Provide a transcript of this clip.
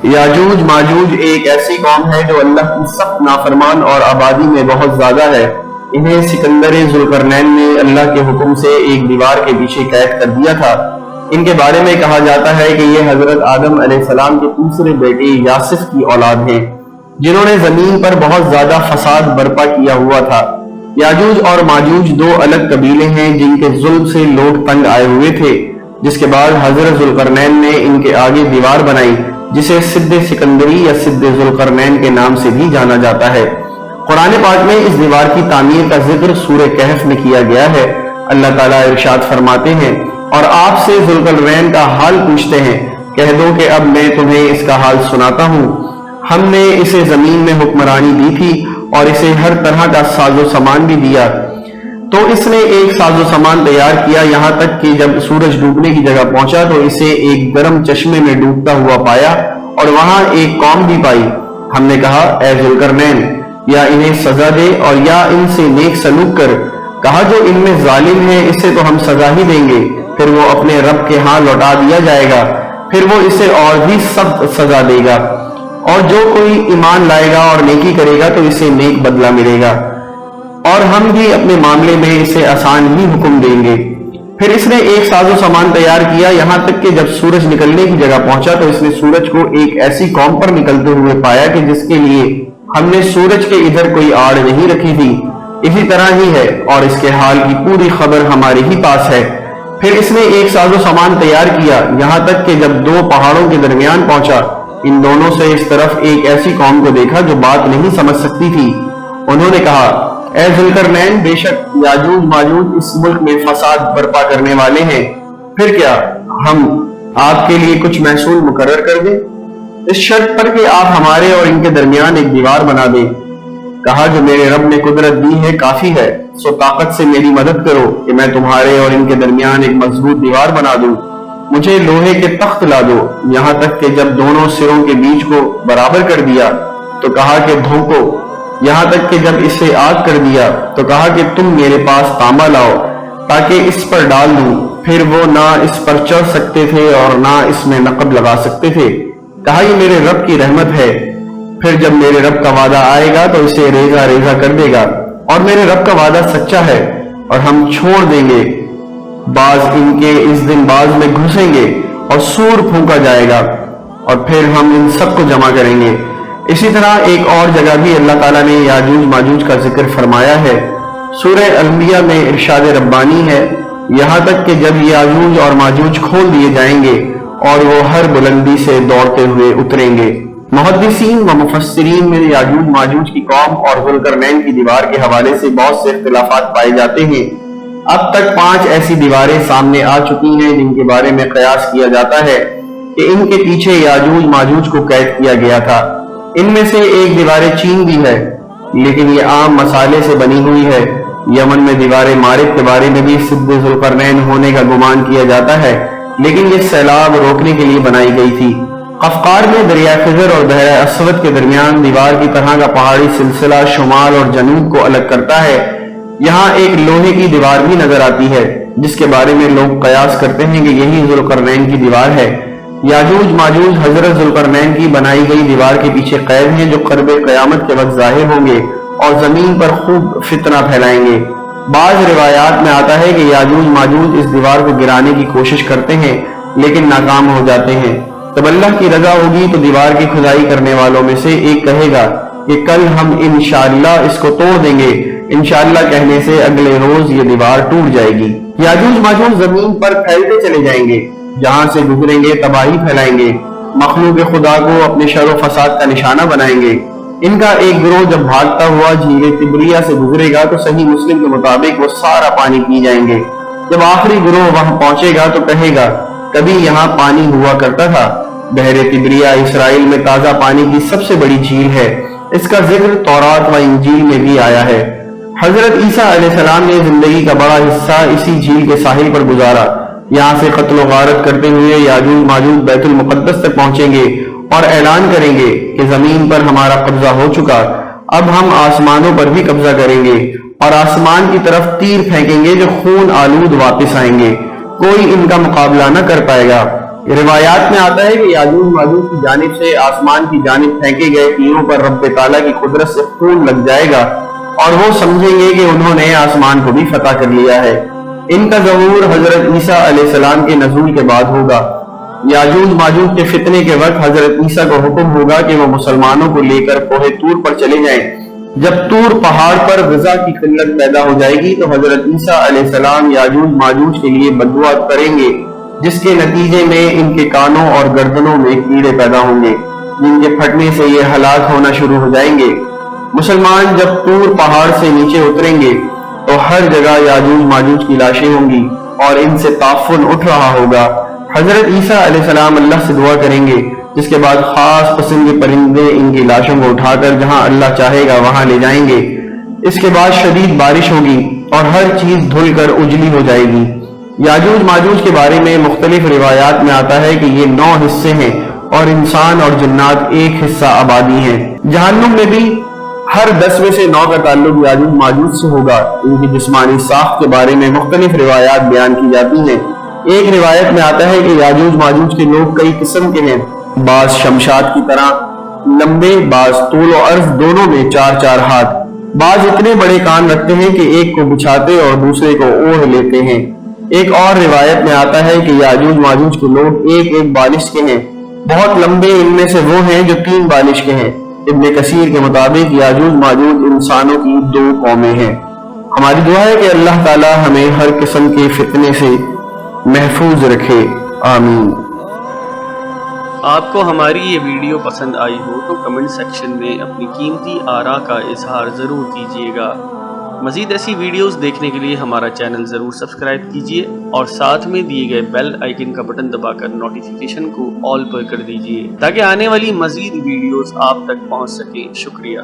یاجوج ماجوج ایک ایسی قوم ہے جو اللہ کی سخت نافرمان اور آبادی میں بہت زیادہ ہے۔ انہیں سکندر ذوالقرنین نے اللہ کے حکم سے ایک دیوار کے پیچھے قید کر دیا تھا۔ ان کے بارے میں کہا جاتا ہے کہ یہ حضرت آدم علیہ السلام کے تیسرے بیٹے یاسف کی اولاد ہیں، جنہوں نے زمین پر بہت زیادہ فساد برپا کیا ہوا تھا۔ یاجوج اور ماجوج دو الگ قبیلے ہیں جن کے ظلم سے لوگ تنگ آئے ہوئے تھے، جس کے بعد حضرت ذوالقرنین نے ان کے آگے دیوار بنائی جسے سد سکندری یا سد ذوالقرنین کے نام سے بھی جانا جاتا ہے۔ قرآن پاک میں اس دیوار کی تعمیر کا ذکر سورہ کہف میں کیا گیا ہے۔ اللہ تعالیٰ ارشاد فرماتے ہیں، اور آپ سے ذوالقرنین کا حال پوچھتے ہیں، کہہ دو کہ اب میں تمہیں اس کا حال سناتا ہوں۔ ہم نے اسے زمین میں حکمرانی دی تھی اور اسے ہر طرح کا ساز و سامان بھی دیا، تو اس نے ایک ساز و سامان تیار کیا، یہاں تک کہ جب سورج ڈوبنے کی جگہ پہنچا تو اسے ایک گرم چشمے میں ڈوبتا ہوا پایا اور وہاں ایک قوم بھی پائی۔ ہم نے کہا، اے ذوالقرنین، یا انہیں سزا دے اور یا ان سے نیک سلوک کر۔ کہا، جو ان میں ظالم ہے اسے تو ہم سزا ہی دیں گے، پھر وہ اپنے رب کے ہاں لوٹا دیا جائے گا، پھر وہ اسے اور بھی سخت سزا دے گا، اور جو کوئی ایمان لائے گا اور نیکی کرے گا تو اسے نیک بدلہ ملے گا، اور ہم بھی اپنے معاملے میں اسے آسان ہی حکم دیں گے۔ پھر اس نے ایک ساز و سامان تیار کیا، یہاں تک کہ جب سورج نکلنے کی جگہ پہنچا تو اس نے سورج کو ایک ایسی قوم پر نکلتے ہوئے پایا کہ جس کے لیے ہم نے سورج کے ادھر کوئی آڑ نہیں رکھی تھی، اسی طرح ہی ہے، اور اس کے حال کی پوری خبر ہمارے ہی پاس ہے۔ پھر اس نے ایک ساز و سامان تیار کیا، یہاں تک کہ جب دو پہاڑوں کے درمیان پہنچا، ان دونوں سے اس طرف ایک ایسی قوم کو دیکھا جو بات نہیں سمجھ سکتی تھی۔ انہوں نے کہا، اے ذوالقرنین، بے شک یاجوج ماجوج اس ملک میں فساد برپا کرنے والے ہیں، پھر کیا ہم آپ کے لیے کچھ محصول مقرر کر دیں، اس شرط پر کہ آپ ہمارے اور ان کے درمیان ایک دیوار بنا دیں۔ کہا، جو میرے رب نے قدرت دی ہے کافی ہے، سو طاقت سے میری مدد کرو کہ میں تمہارے اور ان کے درمیان ایک مضبوط دیوار بنا دوں۔ مجھے لوہے کے تخت لا دو۔ یہاں تک کہ جب دونوں سروں کے بیچ کو برابر کر دیا تو کہا کہ دھوکو۔ یہاں تک کہ جب اسے آگ کر دیا تو کہا کہ تم میرے پاس تانبا لاؤ تاکہ اس پر ڈال دوں۔ پھر وہ نہ اس پر چڑھ سکتے تھے اور نہ اس میں نقب لگا سکتے تھے۔ کہا، یہ میرے رب کی رحمت ہے، پھر جب میرے رب کا وعدہ آئے گا تو اسے ریزہ ریزہ کر دے گا، اور میرے رب کا وعدہ سچا ہے، اور ہم چھوڑ دیں گے بعض ان کے اس دن بعض میں گھسیں گے اور سور پھونکا جائے گا، اور پھر ہم ان سب کو جمع کریں گے۔ اسی طرح ایک اور جگہ بھی اللہ تعالیٰ نے یاجوج ماجوج کا ذکر فرمایا ہے۔ سورہ الانبیاء میں ارشاد ربانی ہے، یہاں تک کہ جب یاجوج اور ماجوج کھول دیے جائیں گے اور وہ ہر بلندی سے دوڑتے ہوئے اتریں گے۔ محدثین و مفسرین میں یاجوج ماجوج کی قوم اور ذوالقرنین کی دیوار کے حوالے سے بہت سے اختلافات پائے جاتے ہیں۔ اب تک 5 ایسی دیواریں سامنے آ چکی ہیں جن کے بارے میں قیاس کیا جاتا ہے کہ ان کے پیچھے یاجوج ماجوج کو قید کیا گیا تھا۔ ان میں سے ایک دیوار چین بھی ہے، لیکن یہ عام مسالے سے بنی ہوئی ہے۔ یمن میں دیوار مارب کے بارے میں بھی سد ذوالقرنین ہونے کا گمان کیا جاتا ہے، لیکن یہ سیلاب روکنے کے لیے بنائی گئی تھی۔ قفقار میں دریائے خضر اور بحر اسود کے درمیان دیوار کی طرح کا پہاڑی سلسلہ شمال اور جنوب کو الگ کرتا ہے۔ یہاں ایک لوہے کی دیوار بھی نظر آتی ہے جس کے بارے میں لوگ قیاس کرتے ہیں کہ یہی ذوالقرنین کی دیوار ہے۔ یاجوج ماجوج حضرت ذوالقرنین کی بنائی گئی دیوار کے پیچھے قید ہیں جو قرب قیامت کے وقت ظاہر ہوں گے اور زمین پر خوب فتنہ پھیلائیں گے۔ بعض روایات میں آتا ہے کہ یاجوج ماجوج اس دیوار کو گرانے کی کوشش کرتے ہیں لیکن ناکام ہو جاتے ہیں۔ جب اللہ کی رضا ہوگی تو دیوار کی کھدائی کرنے والوں میں سے ایک کہے گا کہ کل ہم انشاءاللہ اس کو توڑ دیں گے۔ انشاءاللہ کہنے سے اگلے روز یہ دیوار ٹوٹ جائے گی۔ یاجوج ماجوج زمین پر پھیلتے چلے جائیں گے، جہاں سے گزریں گے تباہی پھیلائیں گے، مخلوق خدا کو اپنے شر و فساد کا نشانہ بنائیں گے۔ ان کا ایک گروہ جب بھاگتا ہوا جھیل تبریہ سے گزرے گا تو صحیح مسلم کے مطابق وہ سارا پانی پی جائیں گے۔ جب آخری گروہ وہاں پہنچے گا تو کہے گا، کبھی یہاں پانی ہوا کرتا تھا۔ بحر تبریہ اسرائیل میں تازہ پانی کی سب سے بڑی جھیل ہے۔ اس کا ذکر تورات و انجیل میں بھی آیا ہے۔ حضرت عیسیٰ علیہ السلام نے زندگی کا بڑا حصہ اسی جھیل کے ساحل پر گزارا۔ یہاں سے قتل و غارت کرتے ہوئے یاجوج ماجوج بیت المقدس تک پہنچیں گے اور اعلان کریں گے کہ زمین پر ہمارا قبضہ ہو چکا، اب ہم آسمانوں پر بھی قبضہ کریں گے اور آسمان کی طرف تیر پھینکیں گے جو خون آلود واپس آئیں گے، کوئی ان کا مقابلہ نہ کر پائے گا۔ روایات میں آتا ہے کہ یاجوج ماجوج کی جانب سے آسمان کی جانب پھینکے گئے تیروں پر رب تعالیٰ کی قدرت سے خون لگ جائے گا اور وہ سمجھیں گے کہ انہوں نے آسمان کو بھی فتح کر لیا ہے۔ ان کا ظہور حضرت عیسیٰ علیہ السلام کے نزول کے بعد ہوگا۔ یاجوج ماجوج کے فتنے کے وقت حضرت عیسیٰ کو حکم ہوگا کہ وہ مسلمانوں کو لے کر کوہ طور پر چلے جائیں۔ جب طور پہاڑ پر غذا کی قلت پیدا ہو جائے گی تو حضرت عیسیٰ علیہ السلام یاجوج ماجوج کے لیے بددعا کریں گے، جس کے نتیجے میں ان کے کانوں اور گردنوں میں کیڑے پیدا ہوں گے، جن کے پھٹنے سے یہ ہلاک ہونا شروع ہو جائیں گے۔ مسلمان جب طور پہاڑ سے نیچے اتریں گے تو ہر جگہ یاجوج ماجوج کی لاشیں ہوں گی اور ان سے تعفن اٹھ رہا ہوگا۔ حضرت عیسیٰ علیہ السلام اللہ سے دعا کریں گے، جس کے بعد خاص قسم کے پرندے ان کی لاشوں کو اٹھا کر جہاں اللہ چاہے گا وہاں لے جائیں گے۔ اس کے بعد شدید بارش ہوگی اور ہر چیز دھل کر اجلی ہو جائے گی۔ یاجوج ماجوج کے بارے میں مختلف روایات میں آتا ہے کہ یہ 9 حصے ہیں اور انسان اور جنات ایک حصہ آبادی ہیں۔ جہنم میں بھی ہر 10 میں سے 9 کا تعلق یاجوج ماجوج سے ہوگا۔ ان کی جسمانی ساخت کے بارے میں مختلف روایات بیان کی جاتی ہیں۔ ایک روایت میں آتا ہے کہ یاجوج ماجوج کے لوگ کئی قسم کے ہیں، بعض شمشاد کی طرح لمبے، بعض طول و عرض دونوں میں 4-4 ہاتھ، بعض اتنے بڑے کان رکھتے ہیں کہ ایک کو بچھاتے اور دوسرے کو اوڑھ لیتے ہیں۔ ایک اور روایت میں آتا ہے کہ یاجوج ماجوج کے لوگ ایک بالش کے ہیں، بہت لمبے ان میں سے وہ ہیں جو 3 بالش کے ہیں۔ ابن کثیر کے مطابق یاجوج ماجوج انسانوں کی 2 قومیں ہیں۔ ہماری دعا ہے کہ اللہ تعالی ہمیں ہر قسم کے فتنے سے محفوظ رکھے، آمین۔ آپ کو ہماری یہ ویڈیو پسند آئی ہو تو کمنٹ سیکشن میں اپنی قیمتی آراء کا اظہار ضرور کیجیے گا۔ مزید ایسی ویڈیوز دیکھنے کے لیے ہمارا چینل ضرور سبسکرائب کیجیے اور ساتھ میں دیے گئے بیل آئیکن کا بٹن دبا کر نوٹیفیکیشن کو آل پر کر دیجیے تاکہ آنے والی مزید ویڈیوز آپ تک پہنچ سکیں۔ شکریہ۔